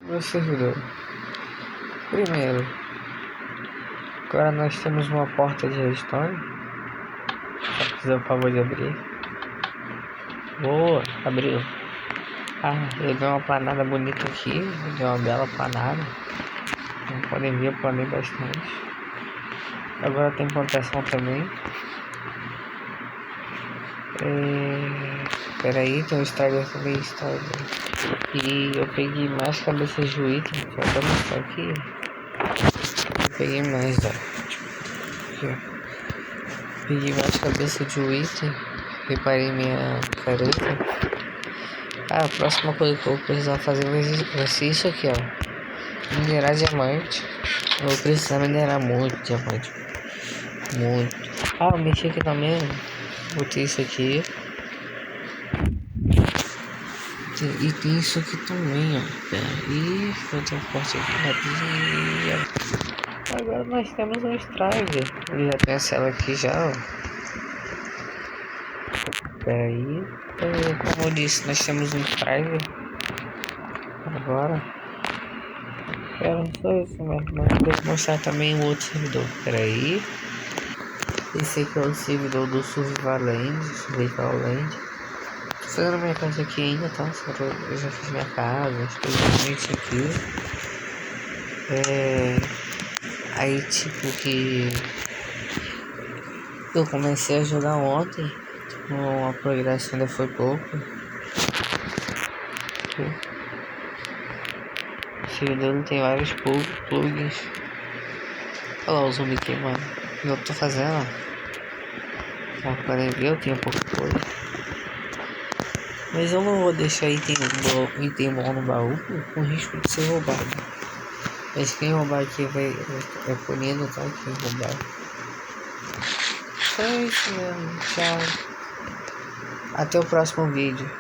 Meu servidor. Primeiro, agora nós temos uma porta de redstone. Só precisa, por favor, de abrir. Boa, abriu. Ah, ele deu uma planada bonita aqui. Deu uma bela planada. Como podem ver, eu planei bastante. Agora tem plantação também. Peraí, tem um Starter também. E eu peguei mais cabeças de item. Deixa eu até mostrar aqui. Eu peguei mais, ó. Aqui, ó. Peguei mais cabeças de item. Reparei minha careta. Ah, a próxima coisa que eu vou precisar fazer vai ser isso aqui, ó. Minerar diamante. Eu vou precisar minerar muito diamante. Muito. Ah, eu mexi aqui também. Botei isso aqui. E tem isso aqui também, ó. Peraí, eu tenho forte aqui. Agora nós temos um strive. Ele já tem a cela aqui já, ó. Peraí. Como eu disse, nós temos um strive. Agora. Era só isso mesmo. Mas vou mostrar também o outro servidor. Peraí. Esse aqui é o servidor do Survival Land. Tô fazendo minha casa aqui ainda, tá? Eu já fiz minha casa, as coisas isso aqui. Aí tipo que eu comecei a jogar ontem. A progressão ainda foi pouco. O servidor tem vários plugins. Olha lá o zumbi queimando. Eu tô fazendo, ó. Como podem ver, eu tenho pouca coisa. Mas eu não vou deixar item bom no baú com risco de ser roubado. Mas quem roubar aqui é punido, tá? Quem roubar. É isso mesmo. Tchau. Até o próximo vídeo.